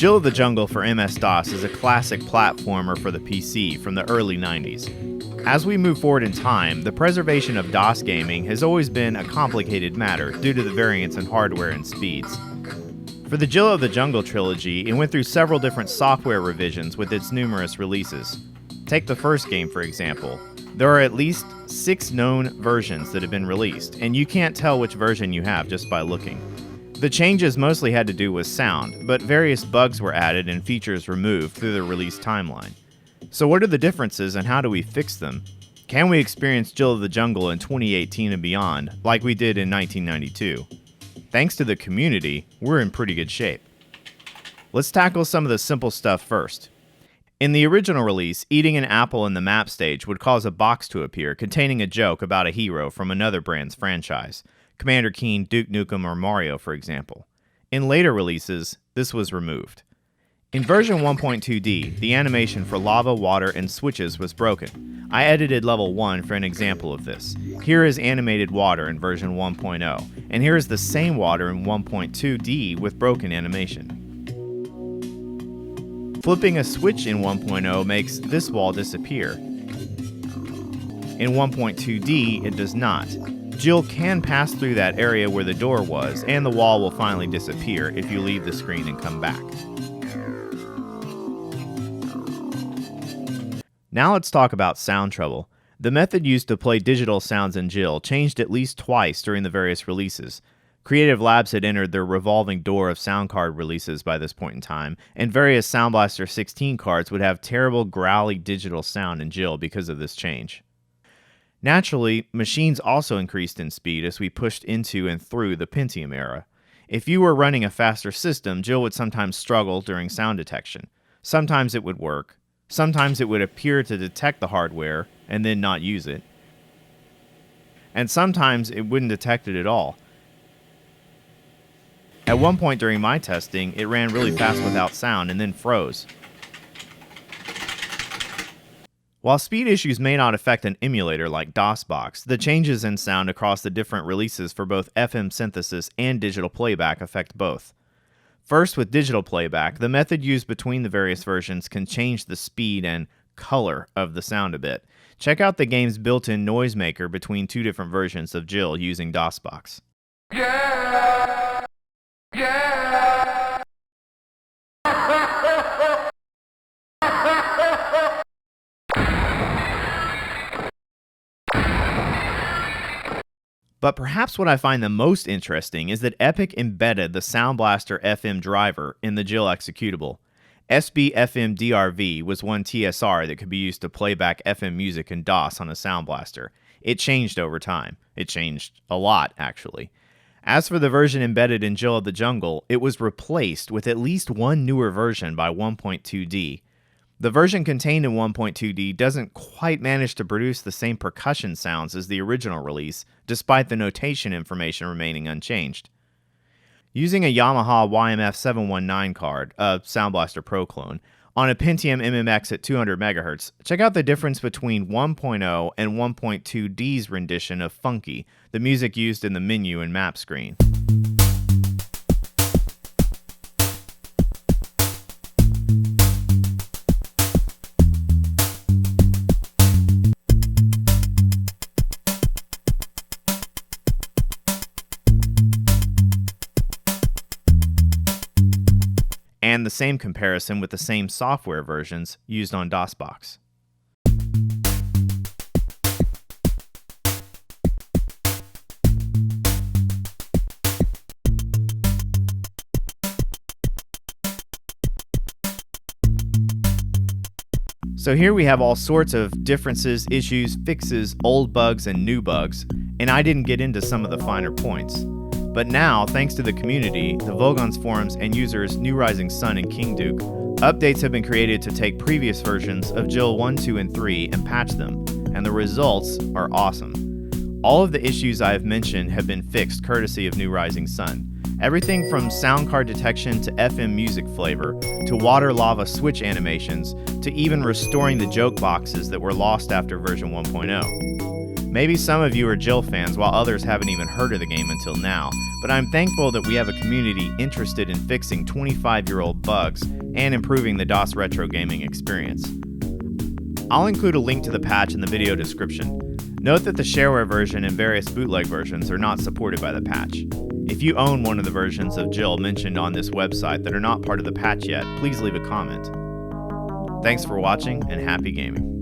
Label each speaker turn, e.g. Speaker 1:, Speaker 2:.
Speaker 1: Jill of the Jungle for MS-DOS is a classic platformer for the PC from the early 90s. As we move forward in time, the preservation of DOS gaming has always been a complicated matter due to the variance in hardware and speeds. For the Jill of the Jungle trilogy, it went through several different software revisions with its numerous releases. Take the first game, for example. There are at least 6 known versions that have been released, and you can't tell which version you have just by looking. The changes mostly had to do with sound, but various bugs were added and features removed through the release timeline. So what are the differences and how do we fix them? Can we experience Jill of the Jungle in 2018 and beyond, like we did in 1992? Thanks to the community, we're in pretty good shape. Let's tackle some of the simple stuff first. In the original release, eating an apple in the map stage would cause a box to appear containing a joke about a hero from another brand's franchise, Commander Keen, Duke Nukem, or Mario, for example. In later releases, this was removed. In version 1.2D, the animation for lava, water, and switches was broken. I edited level 1 for an example of this. Here is animated water in version 1.0, and here is the same water in 1.2D with broken animation. Flipping a switch in 1.0 makes this wall disappear. In 1.2D, it does not. Jill can pass through that area where the door was, and the wall will finally disappear if you leave the screen and come back. Now let's talk about sound trouble. The method used to play digital sounds in Jill changed at least twice during the various releases. Creative Labs had entered their revolving door of sound card releases by this point in time, and various Sound Blaster 16 cards would have terrible growly digital sound in Jill because of this change. Naturally, machines also increased in speed as we pushed into and through the Pentium era. If you were running a faster system, Jill would sometimes struggle during sound detection. Sometimes it would work. Sometimes it would appear to detect the hardware and then not use it. And sometimes it wouldn't detect it at all. At one point during my testing, it ran really fast without sound and then froze. While speed issues may not affect an emulator like DOSBox, the changes in sound across the different releases for both FM synthesis and digital playback affect both. First, with digital playback, the method used between the various versions can change the speed and color of the sound a bit. Check out the game's built-in noisemaker between 2 different versions of Jill using DOSBox. Yeah! Yeah! But perhaps what I find the most interesting is that Epic embedded the Sound Blaster FM driver in the Jill executable. SB-FM-DRV was one TSR that could be used to play back FM music in DOS on a Sound Blaster. It changed over time. It changed a lot, actually. As for the version embedded in Jill of the Jungle, it was replaced with at least one newer version by 1.2D. The version contained in 1.2D doesn't quite manage to produce the same percussion sounds as the original release, despite the notation information remaining unchanged. Using a Yamaha YMF719 card, a Sound Blaster Pro clone, on a Pentium MMX at 200 MHz, check out the difference between 1.0 and 1.2D's rendition of Funky, the music used in the menu and map screen. And the same comparison with the same software versions used on DOSBox. So here we have all sorts of differences, issues, fixes, old bugs, and new bugs, and I didn't get into some of the finer points. But now, thanks to the community, the Vogons forums, and users NewRisingSun and King Duke, updates have been created to take previous versions of Jill 1, 2, and 3 and patch them, and the results are awesome. All of the issues I have mentioned have been fixed courtesy of NewRisingSun. Everything from sound card detection to FM music flavor, to water lava switch animations, to even restoring the joke boxes that were lost after version 1.0. Maybe some of you are Jill fans while others haven't even heard of the game until now, but I'm thankful that we have a community interested in fixing 25-year-old bugs and improving the DOS retro gaming experience. I'll include a link to the patch in the video description. Note that the shareware version and various bootleg versions are not supported by the patch. If you own one of the versions of Jill mentioned on this website that are not part of the patch yet, please leave a comment. Thanks for watching and happy gaming.